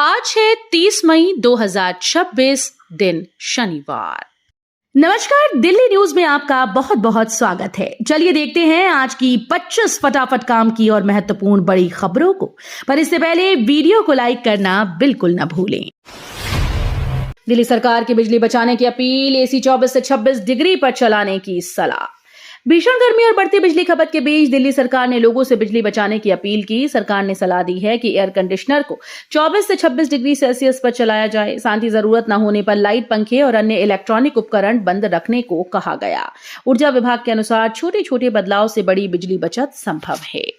आज है 30 मई 2026 दिन शनिवार। नमस्कार, दिल्ली न्यूज में आपका बहुत बहुत स्वागत है। चलिए देखते हैं आज की 25 फटाफट काम की और महत्वपूर्ण बड़ी खबरों को। पर इससे पहले वीडियो को लाइक करना बिल्कुल न भूलें। दिल्ली सरकार की बिजली बचाने की अपील, एसी 24 से 26 डिग्री पर चलाने की सलाह। भीषण गर्मी और बढ़ती बिजली खपत के बीच दिल्ली सरकार ने लोगों से बिजली बचाने की अपील की। सरकार ने सलाह दी है कि एयर कंडीशनर को 24 से 26 डिग्री सेल्सियस पर चलाया जाए। साथ ही जरूरत न होने पर लाइट, पंखे और अन्य इलेक्ट्रॉनिक उपकरण बंद रखने को कहा गया। ऊर्जा विभाग के अनुसार छोटे छोटे बदलाव से बड़ी बिजली बचत संभव है।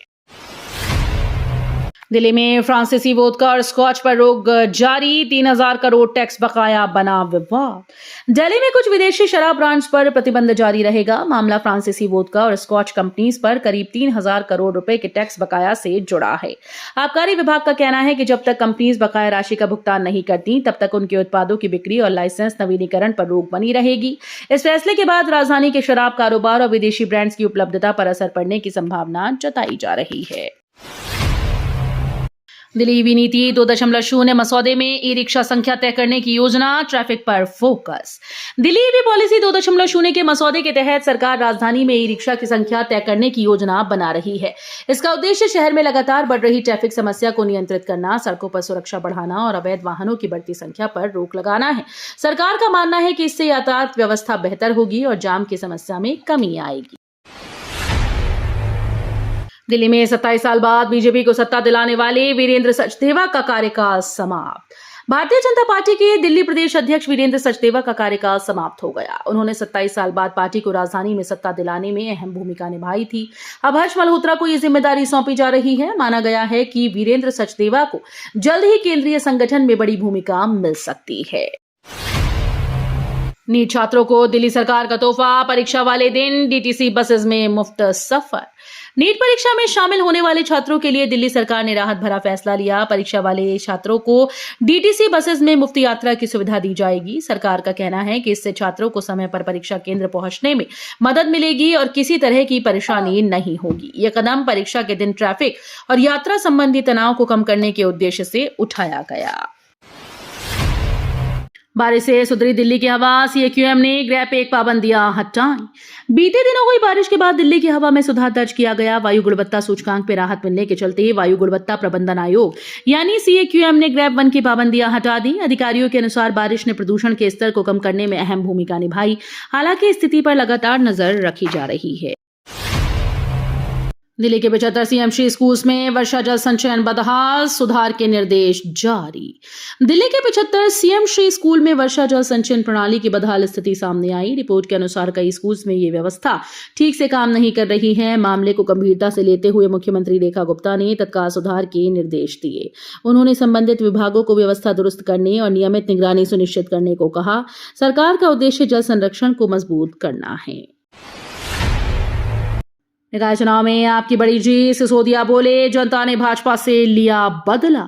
दिल्ली में फ्रांसीसी वोदका और स्कॉच पर रोक जारी, 3000 करोड़ टैक्स बकाया बना विवाद। दिल्ली में कुछ विदेशी शराब ब्रांड्स पर प्रतिबंध जारी रहेगा। मामला फ्रांसीसी वोदका और स्कॉच कंपनीज पर करीब 3000 करोड़ रुपए के टैक्स बकाया से जुड़ा है। आबकारी विभाग का कहना है कि जब तक कंपनीज बकाया राशि का भुगतान नहीं करती, तब तक उनके उत्पादों की बिक्री और लाइसेंस नवीनीकरण पर रोक बनी रहेगी। इस फैसले के बाद राजधानी के शराब कारोबार और विदेशी ब्रांड्स की उपलब्धता पर असर पड़ने की संभावना जताई जा रही है। दिल्ली ईवी नीति 2.0 मसौदे में ई रिक्शा संख्या तय करने की योजना, ट्रैफिक पर फोकस। दिल्ली ईवी पॉलिसी 2.0 के मसौदे के तहत सरकार राजधानी में ई रिक्शा की संख्या तय करने की योजना बना रही है। इसका उद्देश्य शहर में लगातार बढ़ रही ट्रैफिक समस्या को नियंत्रित करना, सड़कों पर सुरक्षा बढ़ाना और अवैध वाहनों की बढ़ती संख्या पर रोक लगाना है। सरकार का मानना है कि इससे यातायात व्यवस्था बेहतर होगी और जाम की समस्या में कमी आएगी। दिल्ली में 27 साल बाद बीजेपी को सत्ता दिलाने वाले वीरेंद्र सचदेवा का कार्यकाल समाप्त। भारतीय जनता पार्टी के दिल्ली प्रदेश अध्यक्ष वीरेंद्र सचदेवा का कार्यकाल समाप्त हो गया। उन्होंने 27 साल बाद पार्टी को राजधानी में सत्ता दिलाने में अहम भूमिका निभाई थी। अब हर्ष मल्होत्रा को यह जिम्मेदारी सौंपी जा रही है। माना गया है कि वीरेंद्र सचदेवा को जल्द ही केंद्रीय संगठन में बड़ी भूमिका मिल सकती है। नीट छात्रों को दिल्ली सरकार का तोहफा, परीक्षा वाले दिन डीटीसी बसेस में मुफ्त सफर। नीट परीक्षा में शामिल होने वाले छात्रों के लिए दिल्ली सरकार ने राहत भरा फैसला लिया। परीक्षा वाले छात्रों को डीटीसी बसेस में मुफ्त यात्रा की सुविधा दी जाएगी। सरकार का कहना है कि इससे छात्रों को समय पर परीक्षा केंद्र पहुंचने में मदद मिलेगी और किसी तरह की परेशानी नहीं होगी। यह कदम परीक्षा के दिन ट्रैफिक और यात्रा संबंधी तनाव को कम करने के उद्देश्य से उठाया गया। बारिश से सुधरी दिल्ली की हवा, सीएक्यूएम ने ग्रैप 1 पाबंदियां हटाई। बीते दिनों हुई बारिश के बाद दिल्ली की हवा में सुधार दर्ज किया गया। वायु गुणवत्ता सूचकांक में राहत मिलने के चलते वायु गुणवत्ता प्रबंधन आयोग यानी सीएक्यूएम ने ग्रैप 1 की पाबंदियां हटा दी। अधिकारियों के अनुसार बारिश ने प्रदूषण के स्तर को कम करने में अहम भूमिका निभाई। हालांकि स्थिति पर लगातार नजर रखी जा रही है। दिल्ली के 75 सीएमसी स्कूल्स में वर्षा जल संचयन बदहाल, सुधार के निर्देश जारी। दिल्ली के 75 सीएमसी स्कूल में वर्षा जल संचयन प्रणाली की बदहाल स्थिति सामने आई। रिपोर्ट के अनुसार कई स्कूल्स में ये व्यवस्था ठीक से काम नहीं कर रही है। मामले को गंभीरता से लेते हुए मुख्यमंत्री रेखा गुप्ता ने तत्काल सुधार के निर्देश दिए। उन्होंने संबंधित विभागों को व्यवस्था दुरुस्त करने और नियमित निगरानी सुनिश्चित करने को कहा। सरकार का उद्देश्य जल संरक्षण को मजबूत करना है। निकाय चुनाव में आपकी बड़ी जीत, सिसोदिया बोले, जनता ने भाजपा से लिया बदला।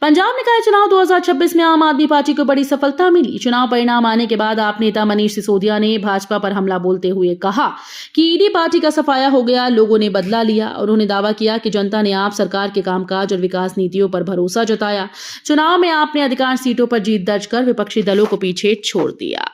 पंजाब निकाय चुनाव 2026 में आम आदमी पार्टी को बड़ी सफलता मिली। चुनाव परिणाम आने के बाद आप नेता मनीष सिसोदिया ने भाजपा पर हमला बोलते हुए कहा कि ईडी पार्टी का सफाया हो गया, लोगों ने बदला लिया। उन्होंने दावा किया कि जनता ने आप सरकार के कामकाज और विकास नीतियों पर भरोसा जताया। चुनाव में आपने अधिकांश सीटों पर जीत दर्ज कर विपक्षी दलों को पीछे छोड़ दिया।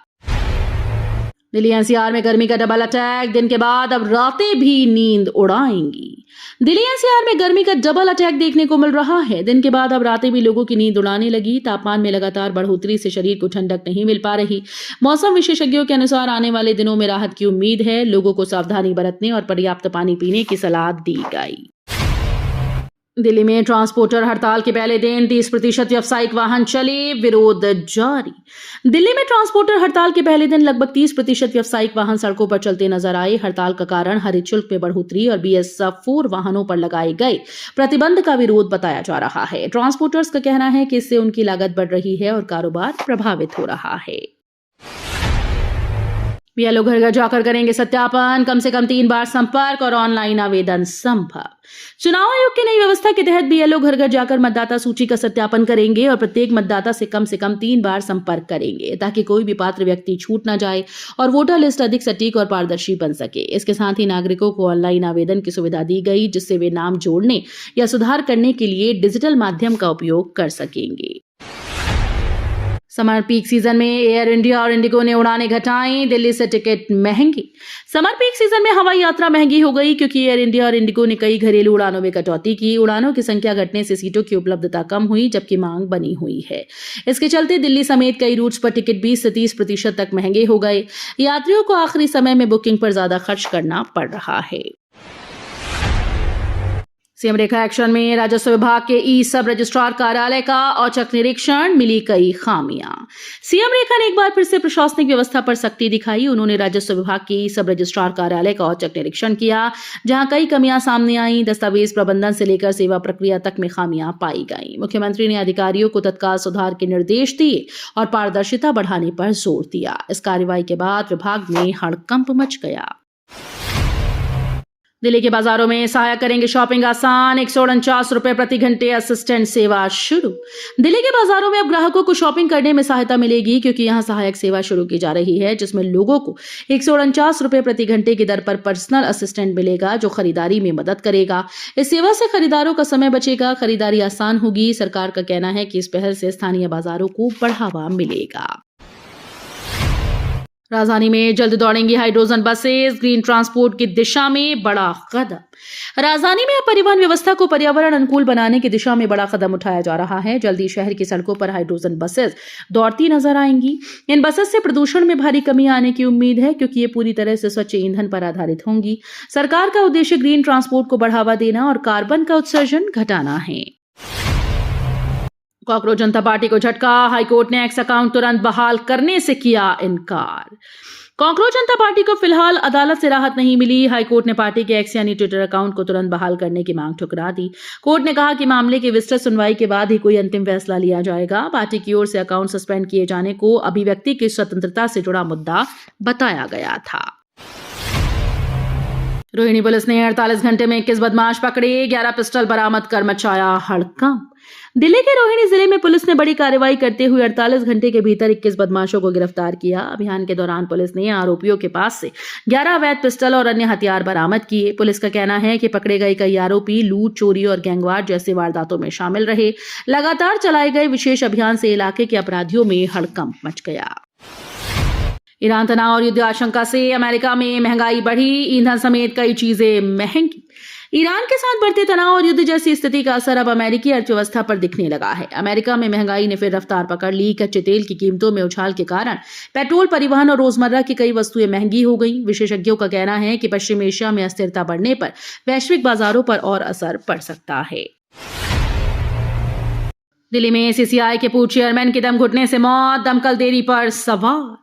दिल्ली एनसीआर में गर्मी का डबल अटैक, दिन के बाद अब रातें भी नींद उड़ाएंगी। दिल्ली एनसीआर में गर्मी का डबल अटैक देखने को मिल रहा है। दिन के बाद अब रातें भी लोगों की नींद उड़ाने लगी। तापमान में लगातार बढ़ोतरी से शरीर को ठंडक नहीं मिल पा रही। मौसम विशेषज्ञों के अनुसार आने वाले दिनों में राहत की उम्मीद है। लोगों को सावधानी बरतने और पर्याप्त पानी पीने की सलाह दी गई। दिल्ली में ट्रांसपोर्टर हड़ताल के पहले दिन 30% व्यावसायिक वाहन चले, विरोध जारी। दिल्ली में ट्रांसपोर्टर हड़ताल के पहले दिन लगभग 30% व्यावसायिक वाहन सड़कों पर चलते नजर आए। हड़ताल का कारण हरित शुल्क में बढ़ोतरी और BS4 वाहनों पर लगाए गए प्रतिबंध का विरोध बताया जा रहा है। ट्रांसपोर्टर्स का कहना है कि इससे उनकी लागत बढ़ रही है और कारोबार प्रभावित हो रहा है। बीएलओ घर घर जाकर करेंगे सत्यापन, कम से कम 3 बार संपर्क और ऑनलाइन आवेदन संभव। चुनाव आयोग की नई व्यवस्था के तहत बीएलओ घर घर जाकर मतदाता सूची का सत्यापन करेंगे और प्रत्येक मतदाता से कम 3 बार संपर्क करेंगे ताकि कोई भी पात्र व्यक्ति छूट न जाए और वोटर लिस्ट अधिक सटीक और पारदर्शी बन सके। इसके साथ ही नागरिकों को ऑनलाइन आवेदन की सुविधा दी गई, जिससे वे नाम जोड़ने या सुधार करने के लिए डिजिटल माध्यम का उपयोग कर सकेंगे। समर पीक सीजन में एयर इंडिया और इंडिगो ने उड़ानें घटाई, दिल्ली से टिकट महंगी। समर पीक सीजन में हवाई यात्रा महंगी हो गई क्योंकि एयर इंडिया और इंडिगो ने कई घरेलू उड़ानों में कटौती की। उड़ानों की संख्या घटने से सीटों की उपलब्धता कम हुई, जबकि मांग बनी हुई है। इसके चलते दिल्ली समेत कई रूट्स पर टिकट 20 से 30% तक महंगे हो गए। यात्रियों को आखिरी समय में बुकिंग पर ज्यादा खर्च करना पड़ रहा है। सीएम रेखा एक्शन में राजस्व विभाग के ई सब रजिस्ट्रार कार्यालय का औचक निरीक्षण, मिली कई खामियां। सीएम रेखा ने एक बार फिर से प्रशासनिक व्यवस्था पर सख्ती दिखाई। उन्होंने राजस्व विभाग के ई सब रजिस्ट्रार कार्यालय का औचक निरीक्षण किया, जहां कई कमियां सामने आई। दस्तावेज प्रबंधन से लेकर सेवा प्रक्रिया तक में खामियां पाई गई। मुख्यमंत्री ने अधिकारियों को तत्काल सुधार के निर्देश दिए और पारदर्शिता बढ़ाने पर जोर दिया। इस कार्रवाई के बाद विभाग में हड़कंप मच गया। दिल्ली के बाजारों में सहायक करेंगे शॉपिंग आसान, 149 रुपए प्रति घंटे असिस्टेंट सेवा शुरू। दिल्ली के बाजारों में अब ग्राहकों को शॉपिंग करने में सहायता मिलेगी क्योंकि यहां सहायक सेवा शुरू की जा रही है, जिसमें लोगों को 149 रुपए प्रति घंटे की दर पर पर्सनल असिस्टेंट मिलेगा, जो खरीदारी में मदद करेगा। इस सेवा से खरीदारों का समय बचेगा, खरीदारी आसान होगी। सरकार का कहना है कि इस पहल से स्थानीय बाजारों को बढ़ावा मिलेगा। राजधानी में जल्द दौड़ेंगी हाइड्रोजन बसेस, ग्रीन ट्रांसपोर्ट की दिशा में बड़ा कदम। राजधानी में अब परिवहन व्यवस्था को पर्यावरण अनुकूल बनाने की दिशा में बड़ा कदम उठाया जा रहा है। जल्दी शहर की सड़कों पर हाइड्रोजन बसेस दौड़ती नजर आएंगी। इन बसेस से प्रदूषण में भारी कमी आने की उम्मीद है क्योंकि ये पूरी तरह से स्वच्छ ईंधन पर आधारित होंगी। सरकार का उद्देश्य ग्रीन ट्रांसपोर्ट को बढ़ावा देना और कार्बन का उत्सर्जन घटाना है। कॉकरोच जनता पार्टी को झटका, हाईकोर्ट ने एक्स अकाउंट तुरंत बहाल करने से किया इनकार। कॉकरोच जनता पार्टी को फिलहाल अदालत से राहत नहीं मिली। हाईकोर्ट ने पार्टी के एक्स यानी ट्विटर अकाउंट को तुरंत बहाल करने की मांग ठुकरा दी। कोर्ट ने कहा कि मामले की विस्तृत सुनवाई के बाद ही कोई अंतिम फैसला लिया जाएगा। पार्टी की ओर से अकाउंट सस्पेंड किए जाने को अभिव्यक्ति की स्वतंत्रता से जुड़ा मुद्दा बताया गया था। रोहिणी पुलिस ने 48 घंटे में 21 बदमाश पकड़े, 11 पिस्टल बरामद कर मचाया हड़कंप। दिल्ली के रोहिणी जिले में पुलिस ने बड़ी कार्रवाई करते हुए 48 घंटे के भीतर 21 बदमाशों को गिरफ्तार किया। अभियान के दौरान पुलिस ने आरोपियों के पास से 11 अवैध पिस्टल और अन्य हथियार बरामद किए। पुलिस का कहना है कि पकड़े गए कई आरोपी लूट, चोरी और गैंगवार जैसे वारदातों में शामिल रहे। लगातार चलाए गए विशेष अभियान से इलाके के अपराधियों में हड़कंप मच गया। ईरान तनाव और युद्ध आशंका से अमेरिका में महंगाई बढ़ी, ईंधन समेत कई चीजें महंगी। ईरान के साथ बढ़ते तनाव और युद्ध जैसी स्थिति का असर अब अमेरिकी अर्थव्यवस्था पर दिखने लगा है। अमेरिका में महंगाई ने फिर रफ्तार पकड़ ली। कच्चे तेल की कीमतों में उछाल के कारण पेट्रोल, परिवहन और रोजमर्रा की कई वस्तुएं महंगी हो गई। विशेषज्ञों का कहना है कि पश्चिम एशिया में अस्थिरता बढ़ने पर वैश्विक बाजारों पर और असर पड़ सकता है। दिल्ली में सीसीआई के पूर्व चेयरमैन की दम घुटने से मौत, दमकल देरी पर सवाल।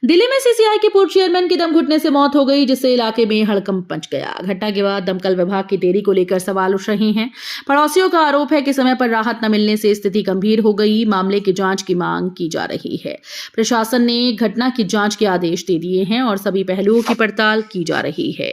दिल्ली में सीसीआई के पूर्व चेयरमैन की दम घुटने से मौत हो गई, जिससे इलाके में हड़कंप मच गया। घटना के बाद दमकल विभाग की देरी को लेकर सवाल उठ रहे हैं। पड़ोसियों का आरोप है कि समय पर राहत न मिलने से स्थिति गंभीर हो गई। मामले की जांच की मांग की जा रही है। प्रशासन ने घटना की जांच के आदेश दे दिए हैं और सभी पहलुओं की पड़ताल की जा रही है।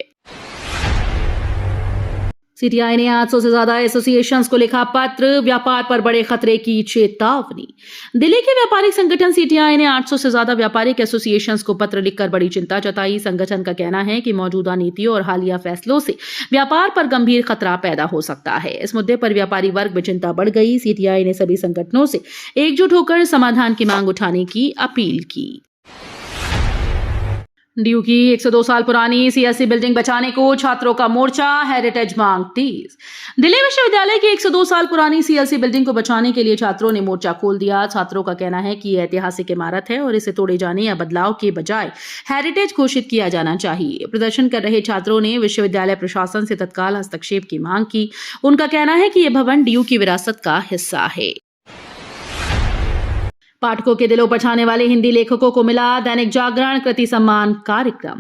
सीटीआई ने 800 से ज्यादा एसोसिएशंस को लिखा पत्र, व्यापार पर बड़े खतरे की चेतावनी। दिल्ली के व्यापारिक संगठन सीटीआई ने 800 से ज्यादा व्यापारिक एसोसिएशंस को पत्र लिखकर बड़ी चिंता जताई। संगठन का कहना है कि मौजूदा नीतियों और हालिया फैसलों से व्यापार पर गंभीर खतरा पैदा हो सकता है। इस मुद्दे पर व्यापारी वर्ग में चिंता बढ़ गई। सीटीआई ने सभी संगठनों से एकजुट होकर समाधान की मांग उठाने की अपील की। डीयू की 102 साल पुरानी सीएससी बिल्डिंग बचाने को छात्रों का मोर्चा, हेरिटेज मांग तेज। दिल्ली विश्वविद्यालय की 102 साल पुरानी सीएससी बिल्डिंग को बचाने के लिए छात्रों ने मोर्चा खोल दिया। छात्रों का कहना है कि यह ऐतिहासिक इमारत है और इसे तोड़े जाने या बदलाव के बजाय हेरिटेज घोषित किया जाना चाहिए। प्रदर्शन कर रहे छात्रों ने विश्वविद्यालय प्रशासन से तत्काल हस्तक्षेप की मांग की। उनका कहना है कि यह भवन डीयू की विरासत का हिस्सा है। पाठकों के दिलों पर छाने वाले हिंदी लेखकों को मिला दैनिक जागरण कृति सम्मान कार्यक्रम।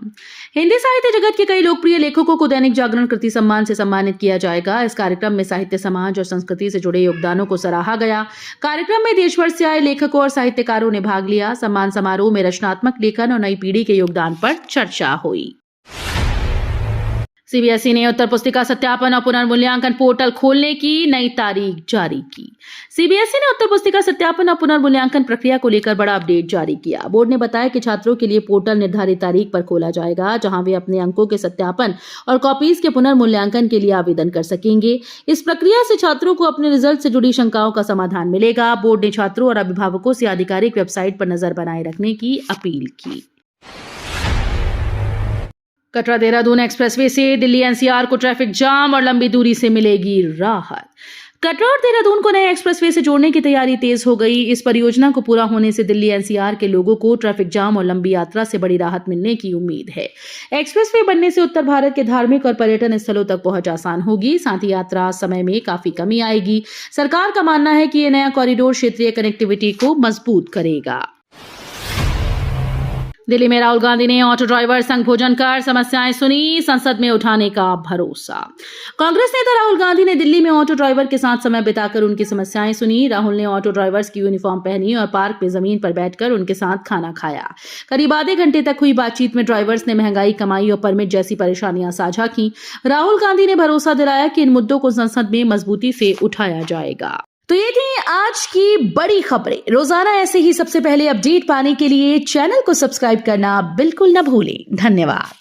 हिंदी साहित्य जगत के कई लोकप्रिय लेखकों को दैनिक जागरण कृति सम्मान से सम्मानित किया जाएगा। इस कार्यक्रम में साहित्य, समाज और संस्कृति से जुड़े योगदानों को सराहा गया। कार्यक्रम में देश भर से आए लेखकों और साहित्यकारों ने भाग लिया। सम्मान समारोह में रचनात्मक लेखन और नई पीढ़ी के योगदान पर चर्चा हुई। सीबीएसई ने उत्तर पुस्तिका सत्यापन और पुनर्मूल्यांकन पोर्टल खोलने की नई तारीख जारी की। सीबीएसई ने उत्तर पुस्तिका सत्यापन और पुनर्मूल्यांकन प्रक्रिया को लेकर बड़ा अपडेट जारी किया। बोर्ड ने बताया कि छात्रों के लिए पोर्टल निर्धारित तारीख पर खोला जाएगा, जहां वे अपने अंकों के सत्यापन और कॉपीज के पुनर्मूल्यांकन के लिए आवेदन कर सकेंगे। इस प्रक्रिया से छात्रों को अपने रिजल्ट से जुड़ी शंकाओं का समाधान मिलेगा। बोर्ड ने छात्रों और अभिभावकों से आधिकारिक वेबसाइट पर नजर बनाए रखने की अपील की। कटरा देहरादून एक्सप्रेसवे से दिल्ली एनसीआर को ट्रैफिक जाम और लंबी दूरी से मिलेगी राहत। कटरा और देहरादून को नए एक्सप्रेसवे से जोड़ने की तैयारी तेज हो गई। इस परियोजना को पूरा होने से दिल्ली एनसीआर के लोगों को ट्रैफिक जाम और लंबी यात्रा से बड़ी राहत मिलने की उम्मीद है। एक्सप्रेसवे बनने से उत्तर भारत के धार्मिक और पर्यटन स्थलों तक पहुंच आसान होगी, साथ ही यात्रा समय में काफी कमी आएगी। सरकार का मानना है कि यह नया कॉरिडोर क्षेत्रीय कनेक्टिविटी को मजबूत करेगा। दिल्ली में राहुल गांधी ने ऑटो ड्राइवर संघ भोजन कर समस्याएं सुनी, संसद में उठाने का भरोसा। कांग्रेस नेता राहुल गांधी ने दिल्ली में ऑटो ड्राइवर के साथ समय बिताकर उनकी समस्याएं सुनी। राहुल ने ऑटो ड्राइवर्स की यूनिफॉर्म पहनी और पार्क में जमीन पर बैठकर उनके साथ खाना खाया। करीब आधे घंटे तक हुई बातचीत में ड्राइवर्स ने महंगाई, कमाई और परमिट जैसी परेशानियां साझा की। राहुल गांधी ने भरोसा दिलाया कि इन मुद्दों को संसद में मजबूती से उठाया जाएगा। तो ये थी आज की बड़ी खबरें। रोजाना ऐसे ही सबसे पहले अपडेट पाने के लिए चैनल को सब्सक्राइब करना बिल्कुल न भूलें। धन्यवाद।